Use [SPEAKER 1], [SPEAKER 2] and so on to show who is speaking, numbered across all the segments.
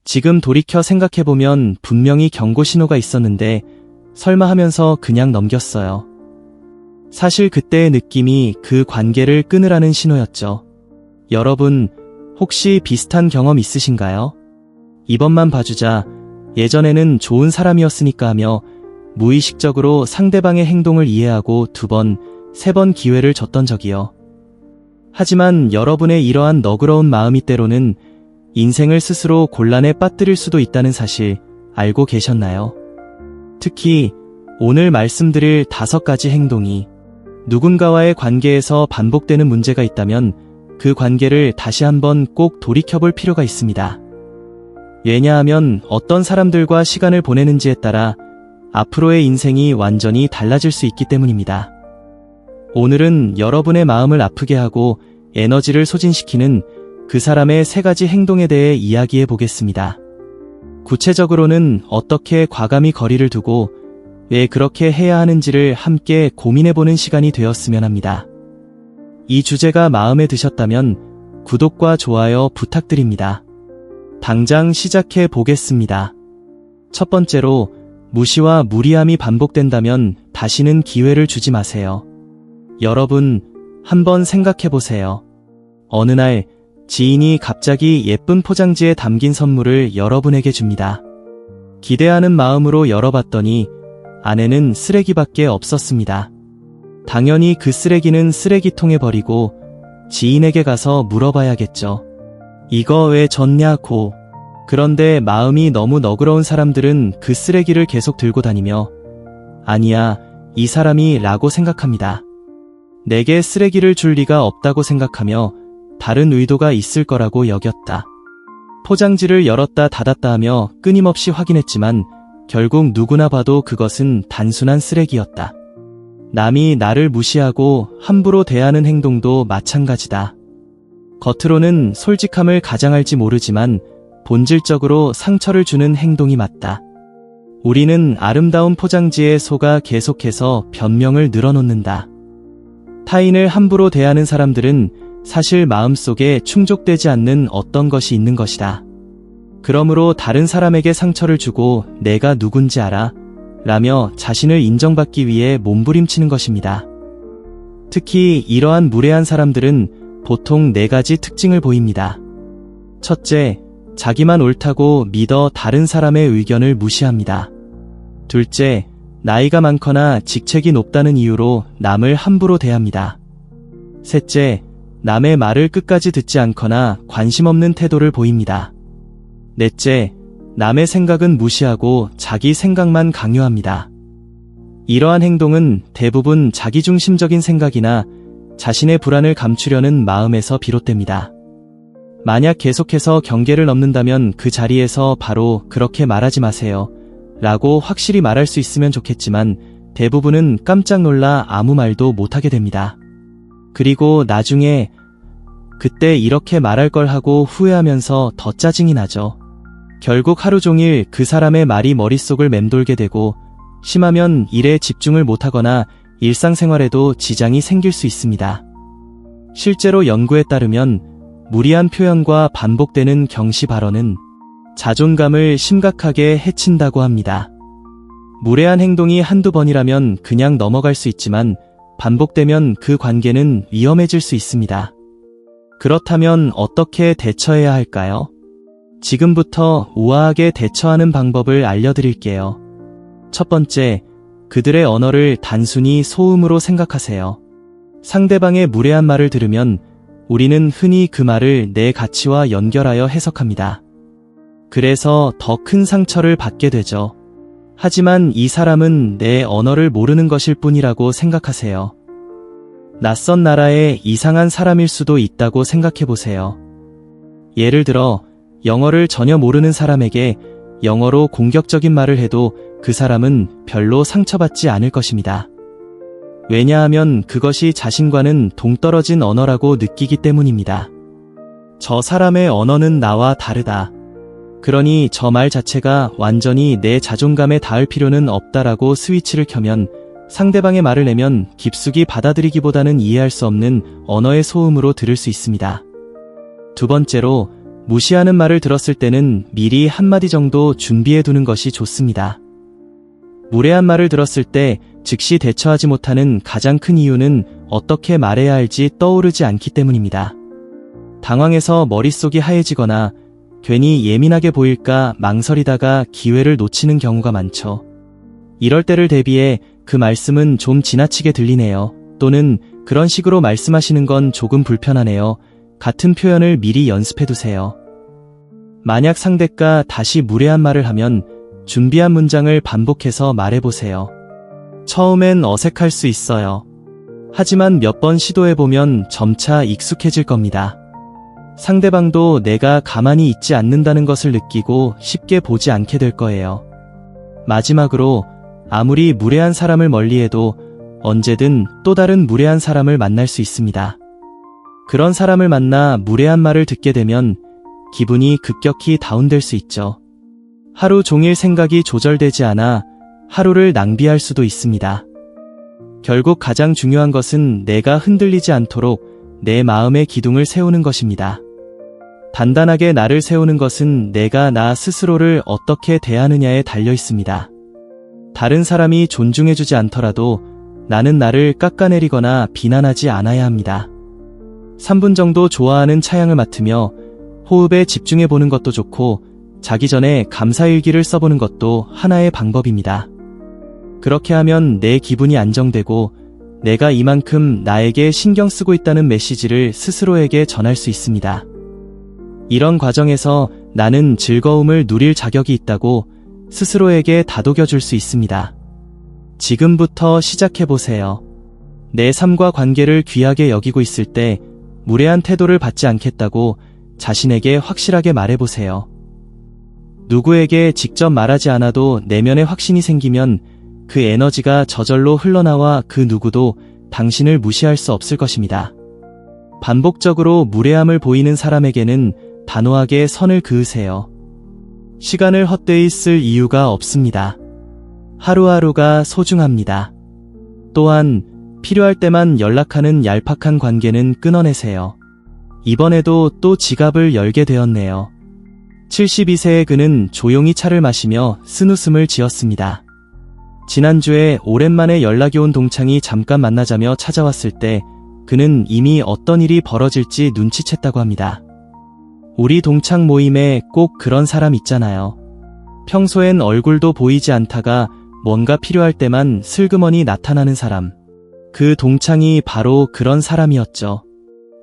[SPEAKER 1] 지금 돌이켜 생각해보면 분명히 경고 신호가 있었는데 설마 하면서 그냥 넘겼어요. 사실 그때의 느낌이 그 관계를 끊으라는 신호였죠. 여러분, 혹시 비슷한 경험 있으신가요? 이번만 봐주자, 예전에는 좋은 사람이었으니까 하며 무의식적으로 상대방의 행동을 이해하고 2번, 3번 기회를 줬던 적이요. 하지만 여러분의 이러한 너그러운 마음이 때로는 인생을 스스로 곤란에 빠뜨릴 수도 있다는 사실 알고 계셨나요? 특히 오늘 말씀드릴 5가지 행동이 누군가와의 관계에서 반복되는 문제가 있다면 그 관계를 다시 한번 꼭 돌이켜볼 필요가 있습니다. 왜냐하면 어떤 사람들과 시간을 보내는지에 따라 앞으로의 인생이 완전히 달라질 수 있기 때문입니다. 오늘은 여러분의 마음을 아프게 하고 에너지를 소진시키는 그 사람의 3가지 행동에 대해 이야기해 보겠습니다. 구체적으로는 어떻게 과감히 거리를 두고 왜 그렇게 해야 하는지를 함께 고민해보는 시간이 되었으면 합니다. 이 주제가 마음에 드셨다면 구독과 좋아요 부탁드립니다. 당장 시작해 보겠습니다. 첫 번째로, 무시와 무리함이 반복된다면 다시는 기회를 주지 마세요. 여러분, 한번 생각해 보세요. 어느 날 지인이 갑자기 예쁜 포장지에 담긴 선물을 여러분에게 줍니다. 기대하는 마음으로 열어봤더니 안에는 쓰레기밖에 없었습니다. 당연히 그 쓰레기는 쓰레기통에 버리고 지인에게 가서 물어봐야겠죠. 이거 왜 줬냐고. 그런데 마음이 너무 너그러운 사람들은 그 쓰레기를 계속 들고 다니며 아니야, 이 사람이 라고 생각합니다. 내게 쓰레기를 줄 리가 없다고 생각하며 다른 의도가 있을 거라고 여겼다. 포장지를 열었다 닫았다 하며 끊임없이 확인했지만 결국 누구나 봐도 그것은 단순한 쓰레기였다. 남이 나를 무시하고 함부로 대하는 행동도 마찬가지다. 겉으로는 솔직함을 가장할지 모르지만 본질적으로 상처를 주는 행동이 맞다. 우리는 아름다운 포장지에 속아 계속해서 변명을 늘어놓는다. 타인을 함부로 대하는 사람들은 사실 마음속에 충족되지 않는 어떤 것이 있는 것이다. 그러므로 다른 사람에게 상처를 주고 내가 누군지 알아? 라며 자신을 인정받기 위해 몸부림치는 것입니다. 특히 이러한 무례한 사람들은 보통 4가지 특징을 보입니다. 첫째, 자기만 옳다고 믿어 다른 사람의 의견을 무시합니다. 둘째, 나이가 많거나 직책이 높다는 이유로 남을 함부로 대합니다. 셋째, 남의 말을 끝까지 듣지 않거나 관심 없는 태도를 보입니다. 넷째, 남의 생각은 무시하고 자기 생각만 강요합니다. 이러한 행동은 대부분 자기중심적인 생각이나 자신의 불안을 감추려는 마음에서 비롯됩니다. 만약 계속해서 경계를 넘는다면 그 자리에서 바로 그렇게 말하지 마세요 라고 확실히 말할 수 있으면 좋겠지만 대부분은 깜짝 놀라 아무 말도 못하게 됩니다. 그리고 나중에 그때 이렇게 말할 걸 하고 후회하면서 더 짜증이 나죠. 결국 하루 종일 그 사람의 말이 머릿속을 맴돌게 되고 심하면 일에 집중을 못하거나 일상생활에도 지장이 생길 수 있습니다. 실제로 연구에 따르면 무리한 표현과 반복되는 경시 발언은 자존감을 심각하게 해친다고 합니다. 무례한 행동이 한두 번이라면 그냥 넘어갈 수 있지만 반복되면 그 관계는 위험해질 수 있습니다. 그렇다면 어떻게 대처해야 할까요? 지금부터 우아하게 대처하는 방법을 알려드릴게요. 첫 번째, 그들의 언어를 단순히 소음으로 생각하세요. 상대방의 무례한 말을 들으면 우리는 흔히 그 말을 내 가치와 연결하여 해석합니다. 그래서 더 큰 상처를 받게 되죠. 하지만 이 사람은 내 언어를 모르는 것일 뿐이라고 생각하세요. 낯선 나라의 이상한 사람일 수도 있다고 생각해보세요. 예를 들어 영어를 전혀 모르는 사람에게 영어로 공격적인 말을 해도 그 사람은 별로 상처받지 않을 것입니다. 왜냐하면 그것이 자신과는 동떨어진 언어라고 느끼기 때문입니다. 저 사람의 언어는 나와 다르다. 그러니 저 말 자체가 완전히 내 자존감에 닿을 필요는 없다라고 스위치를 켜면 상대방의 말을 내면 깊숙이 받아들이기보다는 이해할 수 없는 언어의 소음으로 들을 수 있습니다. 두 번째로, 무시하는 말을 들었을 때는 미리 한마디 정도 준비해 두는 것이 좋습니다. 무례한 말을 들었을 때 즉시 대처하지 못하는 가장 큰 이유는 어떻게 말해야 할지 떠오르지 않기 때문입니다. 당황해서 머릿속이 하얘지거나 괜히 예민하게 보일까 망설이다가 기회를 놓치는 경우가 많죠. 이럴 때를 대비해 그 말씀은 좀 지나치게 들리네요. 또는 그런 식으로 말씀하시는 건 조금 불편하네요. 같은 표현을 미리 연습해두세요. 만약 상대가 다시 무례한 말을 하면 준비한 문장을 반복해서 말해보세요. 처음엔 어색할 수 있어요. 하지만 몇 번 시도해보면 점차 익숙해질 겁니다. 상대방도 내가 가만히 있지 않는다는 것을 느끼고 쉽게 보지 않게 될 거예요. 마지막으로 아무리 무례한 사람을 멀리해도 언제든 또 다른 무례한 사람을 만날 수 있습니다. 그런 사람을 만나 무례한 말을 듣게 되면 기분이 급격히 다운될 수 있죠. 하루 종일 생각이 조절되지 않아 하루를 낭비할 수도 있습니다. 결국 가장 중요한 것은 내가 흔들리지 않도록 내 마음의 기둥을 세우는 것입니다. 단단하게 나를 세우는 것은 내가 나 스스로를 어떻게 대하느냐에 달려 있습니다. 다른 사람이 존중해주지 않더라도 나는 나를 깎아내리거나 비난하지 않아야 합니다. 3분 정도 좋아하는 차향을 맡으며 호흡에 집중해보는 것도 좋고 자기 전에 감사일기를 써보는 것도 하나의 방법입니다. 그렇게 하면 내 기분이 안정되고 내가 이만큼 나에게 신경 쓰고 있다는 메시지를 스스로에게 전할 수 있습니다. 이런 과정에서 나는 즐거움을 누릴 자격이 있다고 스스로에게 다독여줄 수 있습니다. 지금부터 시작해보세요. 내 삶과 관계를 귀하게 여기고 있을 때 무례한 태도를 받지 않겠다고 자신에게 확실하게 말해보세요. 누구에게 직접 말하지 않아도 내면에 확신이 생기면 그 에너지가 저절로 흘러나와 그 누구도 당신을 무시할 수 없을 것입니다. 반복적으로 무례함을 보이는 사람에게는 단호하게 선을 그으세요. 시간을 헛되이 쓸 이유가 없습니다. 하루하루가 소중합니다. 또한 필요할 때만 연락하는 얄팍한 관계는 끊어내세요. 이번에도 또 지갑을 열게 되었네요. 72세의 그는 조용히 차를 마시며 쓴웃음을 지었습니다. 지난주에 오랜만에 연락이 온 동창이 잠깐 만나자며 찾아왔을 때 그는 이미 어떤 일이 벌어질지 눈치챘다고 합니다. 우리 동창 모임에 꼭 그런 사람 있잖아요. 평소엔 얼굴도 보이지 않다가 뭔가 필요할 때만 슬그머니 나타나는 사람. 그 동창이 바로 그런 사람이었죠.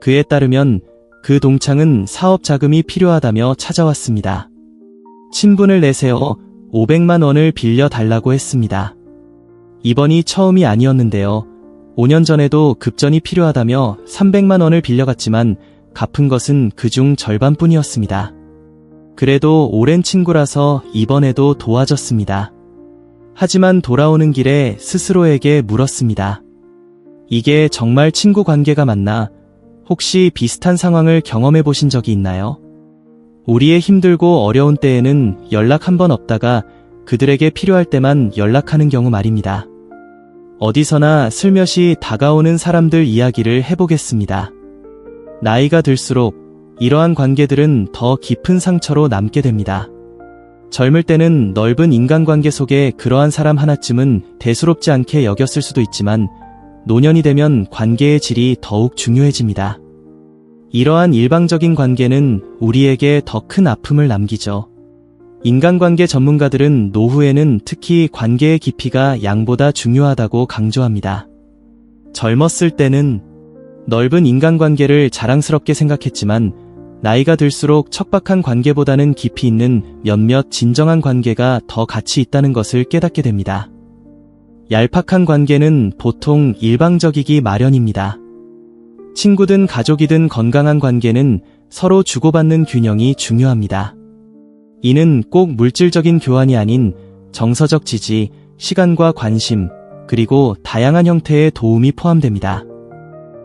[SPEAKER 1] 그에 따르면 그 동창은 사업 자금이 필요하다며 찾아왔습니다. 친분을 내세워 500만 원을 빌려달라고 했습니다. 이번이 처음이 아니었는데요. 5년 전에도 급전이 필요하다며 300만 원을 빌려갔지만 갚은 것은 그중 절반뿐이었습니다. 그래도 오랜 친구라서 이번에도 도와줬습니다. 하지만 돌아오는 길에 스스로에게 물었습니다. 이게 정말 친구 관계가 맞나? 혹시 비슷한 상황을 경험해 보신 적이 있나요? 우리의 힘들고 어려운 때에는 연락 한 번 없다가 그들에게 필요할 때만 연락하는 경우 말입니다. 어디서나 슬며시 다가오는 사람들 이야기를 해보겠습니다. 나이가 들수록 이러한 관계들은 더 깊은 상처로 남게 됩니다. 젊을 때는 넓은 인간관계 속에 그러한 사람 하나쯤은 대수롭지 않게 여겼을 수도 있지만 노년이 되면 관계의 질이 더욱 중요해집니다. 이러한 일방적인 관계는 우리에게 더 큰 아픔을 남기죠. 인간관계 전문가들은 노후에는 특히 관계의 깊이가 양보다 중요하다고 강조합니다. 젊었을 때는 넓은 인간관계를 자랑스럽게 생각했지만 나이가 들수록 척박한 관계보다는 깊이 있는 몇몇 진정한 관계가 더 가치 있다는 것을 깨닫게 됩니다. 얄팍한 관계는 보통 일방적이기 마련입니다. 친구든 가족이든 건강한 관계는 서로 주고받는 균형이 중요합니다. 이는 꼭 물질적인 교환이 아닌 정서적 지지, 시간과 관심, 그리고 다양한 형태의 도움이 포함됩니다.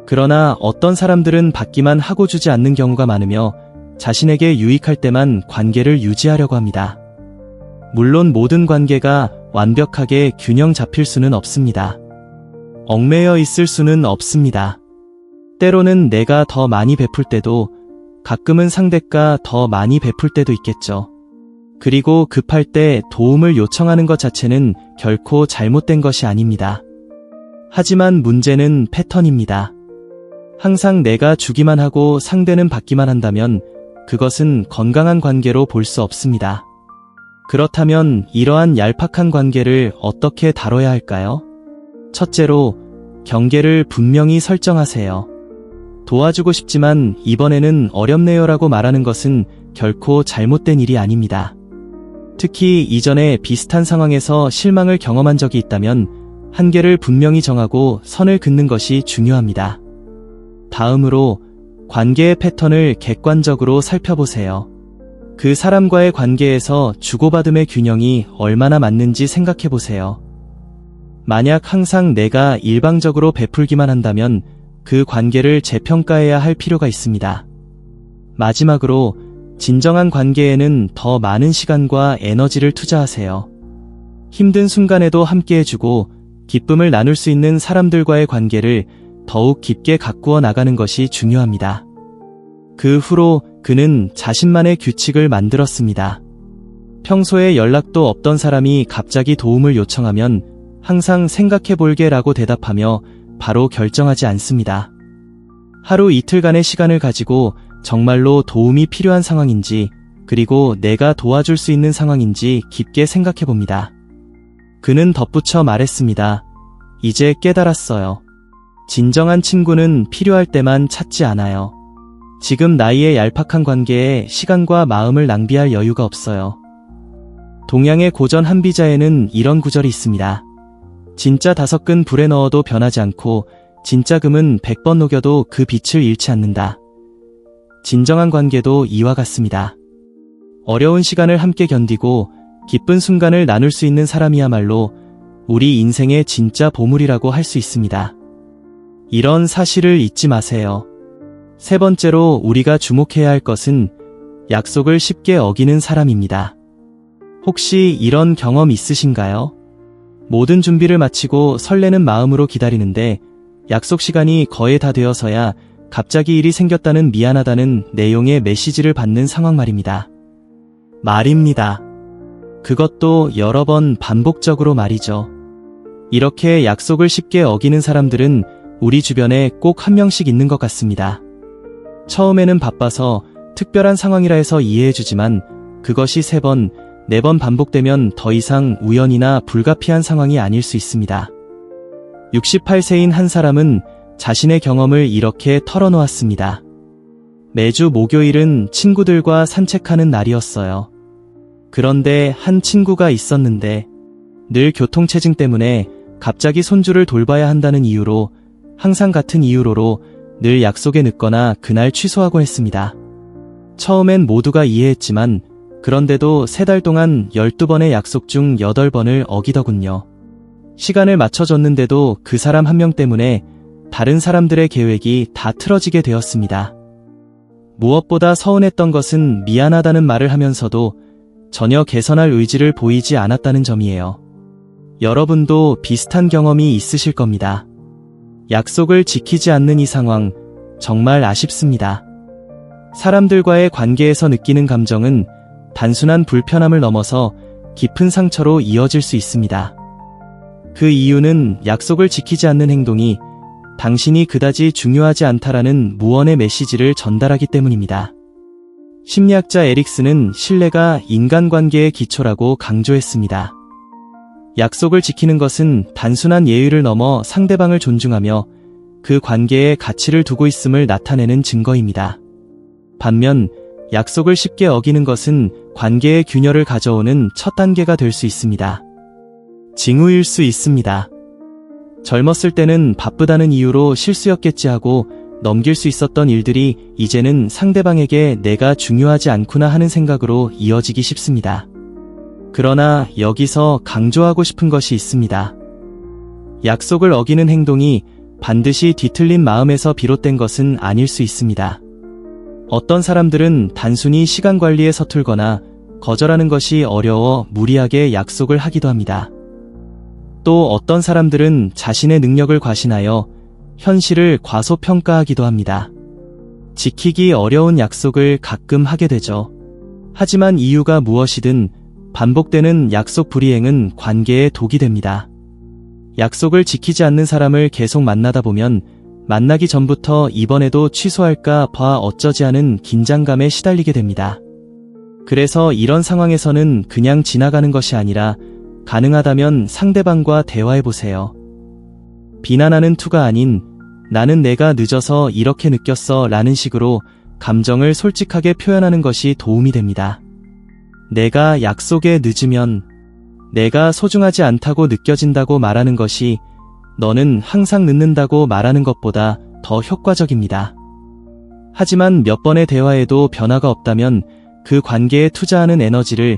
[SPEAKER 1] 그러나 어떤 사람들은 받기만 하고 주지 않는 경우가 많으며 자신에게 유익할 때만 관계를 유지하려고 합니다. 물론 모든 관계가 완벽하게 균형 잡힐 수는 없습니다. 얽매여 있을 수는 없습니다. 때로는 내가 더 많이 베풀 때도 가끔은 상대가 더 많이 베풀 때도 있겠죠. 그리고 급할 때 도움을 요청하는 것 자체는 결코 잘못된 것이 아닙니다. 하지만 문제는 패턴입니다. 항상 내가 주기만 하고 상대는 받기만 한다면 그것은 건강한 관계로 볼 수 없습니다. 그렇다면 이러한 얄팍한 관계를 어떻게 다뤄야 할까요? 첫째로, 경계를 분명히 설정하세요. 도와주고 싶지만 이번에는 어렵네요라고 말하는 것은 결코 잘못된 일이 아닙니다. 특히 이전에 비슷한 상황에서 실망을 경험한 적이 있다면 한계를 분명히 정하고 선을 긋는 것이 중요합니다. 다음으로, 관계의 패턴을 객관적으로 살펴보세요. 그 사람과의 관계에서 주고받음의 균형이 얼마나 맞는지 생각해보세요. 만약 항상 내가 일방적으로 베풀기만 한다면 그 관계를 재평가해야 할 필요가 있습니다. 마지막으로, 진정한 관계에는 더 많은 시간과 에너지를 투자하세요. 힘든 순간에도 함께해주고 기쁨을 나눌 수 있는 사람들과의 관계를 더욱 깊게 가꾸어 나가는 것이 중요합니다. 그 후로 그는 자신만의 규칙을 만들었습니다. 평소에 연락도 없던 사람이 갑자기 도움을 요청하면 항상 생각해볼게라고 대답하며 바로 결정하지 않습니다. 하루 이틀간의 시간을 가지고 정말로 도움이 필요한 상황인지, 그리고 내가 도와줄 수 있는 상황인지 깊게 생각해봅니다. 그는 덧붙여 말했습니다. 이제 깨달았어요. 진정한 친구는 필요할 때만 찾지 않아요. 지금 나이의 얄팍한 관계에 시간과 마음을 낭비할 여유가 없어요. 동양의 고전 한비자에는 이런 구절이 있습니다. 진짜 5근 불에 넣어도 변하지 않고 진짜 금은 100번 녹여도 그 빛을 잃지 않는다. 진정한 관계도 이와 같습니다. 어려운 시간을 함께 견디고 기쁜 순간을 나눌 수 있는 사람이야말로 우리 인생의 진짜 보물이라고 할 수 있습니다. 이런 사실을 잊지 마세요. 세 번째로 우리가 주목해야 할 것은 약속을 쉽게 어기는 사람입니다. 혹시 이런 경험 있으신가요? 모든 준비를 마치고 설레는 마음으로 기다리는데 약속 시간이 거의 다 되어서야 갑자기 일이 생겼다는 미안하다는 내용의 메시지를 받는 상황 말입니다. 그것도 여러 번 반복적으로 말이죠. 이렇게 약속을 쉽게 어기는 사람들은 우리 주변에 꼭 한 명씩 있는 것 같습니다. 처음에는 바빠서 특별한 상황이라 해서 이해해주지만 그것이 3번, 4번 반복되면 더 이상 우연이나 불가피한 상황이 아닐 수 있습니다. 68세인 한 사람은 자신의 경험을 이렇게 털어놓았습니다. 매주 목요일은 친구들과 산책하는 날이었어요. 그런데 한 친구가 있었는데 늘 교통체증 때문에 갑자기 손주를 돌봐야 한다는 이유로 항상 같은 이유로로 늘 약속에 늦거나 그날 취소하곤 했습니다. 처음엔 모두가 이해했지만 그런데도 3달 동안 12번의 약속 중 8번을 어기더군요. 시간을 맞춰줬는데도 그 사람 한 명 때문에 다른 사람들의 계획이 다 틀어지게 되었습니다. 무엇보다 서운했던 것은 미안하다는 말을 하면서도 전혀 개선할 의지를 보이지 않았다는 점이에요. 여러분도 비슷한 경험이 있으실 겁니다. 약속을 지키지 않는 이 상황, 정말 아쉽습니다. 사람들과의 관계에서 느끼는 감정은 단순한 불편함을 넘어서 깊은 상처로 이어질 수 있습니다. 그 이유는 약속을 지키지 않는 행동이 당신이 그다지 중요하지 않다라는 무언의 메시지를 전달하기 때문입니다. 심리학자 에릭슨은 신뢰가 인간관계의 기초라고 강조했습니다. 약속을 지키는 것은 단순한 예의를 넘어 상대방을 존중하며 그 관계에 가치를 두고 있음을 나타내는 증거입니다. 반면 약속을 쉽게 어기는 것은 관계의 균열을 가져오는 첫 단계가 될 수 있습니다. 징후일 수 있습니다. 젊었을 때는 바쁘다는 이유로 실수였겠지 하고 넘길 수 있었던 일들이 이제는 상대방에게 내가 중요하지 않구나 하는 생각으로 이어지기 쉽습니다. 그러나 여기서 강조하고 싶은 것이 있습니다. 약속을 어기는 행동이 반드시 뒤틀린 마음에서 비롯된 것은 아닐 수 있습니다. 어떤 사람들은 단순히 시간 관리에 서툴거나 거절하는 것이 어려워 무리하게 약속을 하기도 합니다. 또 어떤 사람들은 자신의 능력을 과신하여 현실을 과소평가하기도 합니다. 지키기 어려운 약속을 가끔 하게 되죠. 하지만 이유가 무엇이든 반복되는 약속 불이행은 관계에 독이 됩니다. 약속을 지키지 않는 사람을 계속 만나다 보면 만나기 전부터 이번에도 취소할까 봐 어쩌지 않은 긴장감에 시달리게 됩니다. 그래서 이런 상황에서는 그냥 지나가는 것이 아니라 가능하다면 상대방과 대화해보세요. 비난하는 투가 아닌 나는 내가 늦어서 이렇게 느꼈어 라는 식으로 감정을 솔직하게 표현하는 것이 도움이 됩니다. 내가 약속에 늦으면 내가 소중하지 않다고 느껴진다고 말하는 것이 너는 항상 늦는다고 말하는 것보다 더 효과적입니다. 하지만 몇 번의 대화에도 변화가 없다면 그 관계에 투자하는 에너지를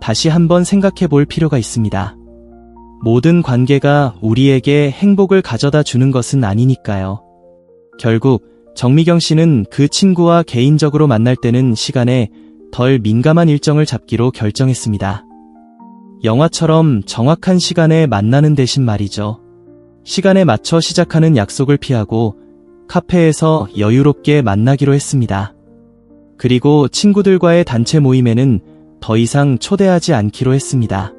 [SPEAKER 1] 다시 한번 생각해 볼 필요가 있습니다. 모든 관계가 우리에게 행복을 가져다 주는 것은 아니니까요. 결국 정미경 씨는 그 친구와 개인적으로 만날 때는 시간에 덜 민감한 일정을 잡기로 결정했습니다. 영화처럼 정확한 시간에 만나는 대신 말이죠. 시간에 맞춰 시작하는 약속을 피하고 카페에서 여유롭게 만나기로 했습니다. 그리고 친구들과의 단체 모임에는 더 이상 초대하지 않기로 했습니다.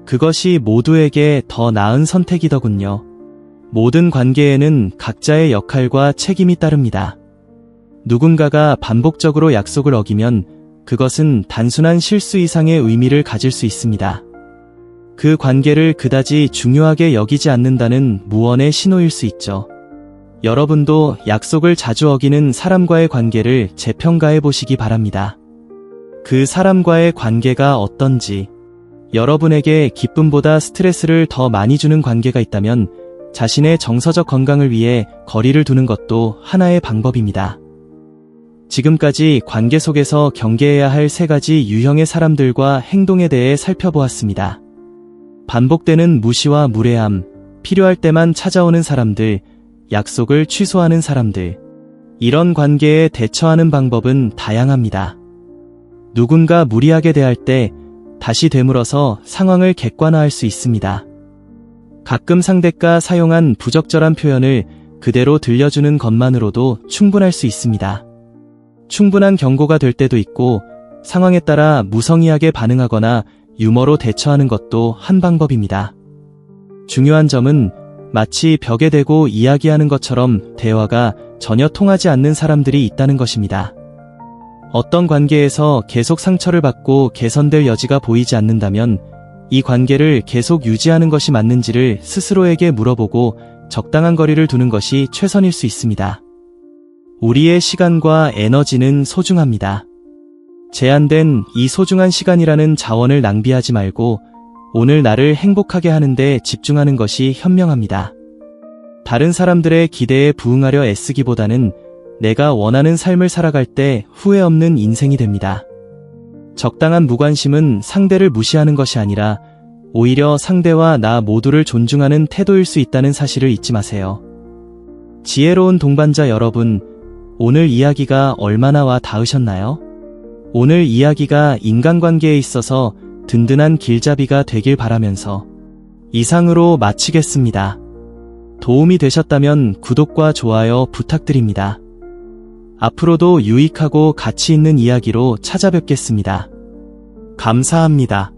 [SPEAKER 1] 그것이 모두에게 더 나은 선택이더군요. 모든 관계에는 각자의 역할과 책임이 따릅니다. 누군가가 반복적으로 약속을 어기면 그것은 단순한 실수 이상의 의미를 가질 수 있습니다. 그 관계를 그다지 중요하게 여기지 않는다는 무언의 신호일 수 있죠. 여러분도 약속을 자주 어기는 사람과의 관계를 재평가해 보시기 바랍니다. 그 사람과의 관계가 어떤지, 여러분에게 기쁨보다 스트레스를 더 많이 주는 관계가 있다면 자신의 정서적 건강을 위해 거리를 두는 것도 하나의 방법입니다. 지금까지 관계 속에서 경계해야 할 3가지 유형의 사람들과 행동에 대해 살펴보았습니다. 반복되는 무시와 무례함, 필요할 때만 찾아오는 사람들, 약속을 취소하는 사람들. 이런 관계에 대처하는 방법은 다양합니다. 누군가 무리하게 대할 때 다시 되물어서 상황을 객관화할 수 있습니다. 가끔 상대가 사용한 부적절한 표현을 그대로 들려주는 것만으로도 충분할 수 있습니다. 충분한 경고가 될 때도 있고 상황에 따라 무성의하게 반응하거나 유머로 대처하는 것도 한 방법입니다. 중요한 점은 마치 벽에 대고 이야기하는 것처럼 대화가 전혀 통하지 않는 사람들이 있다는 것입니다. 어떤 관계에서 계속 상처를 받고 개선될 여지가 보이지 않는다면 이 관계를 계속 유지하는 것이 맞는지를 스스로에게 물어보고 적당한 거리를 두는 것이 최선일 수 있습니다. 우리의 시간과 에너지는 소중합니다. 제한된 이 소중한 시간이라는 자원을 낭비하지 말고 오늘 나를 행복하게 하는 데 집중하는 것이 현명합니다. 다른 사람들의 기대에 부응하려 애쓰기보다는 내가 원하는 삶을 살아갈 때 후회 없는 인생이 됩니다. 적당한 무관심은 상대를 무시하는 것이 아니라 오히려 상대와 나 모두를 존중하는 태도일 수 있다는 사실을 잊지 마세요. 지혜로운 동반자 여러분, 오늘 이야기가 얼마나 와 닿으셨나요? 오늘 이야기가 인간관계에 있어서 든든한 길잡이가 되길 바라면서 이상으로 마치겠습니다. 도움이 되셨다면 구독과 좋아요 부탁드립니다. 앞으로도 유익하고 가치 있는 이야기로 찾아뵙겠습니다. 감사합니다.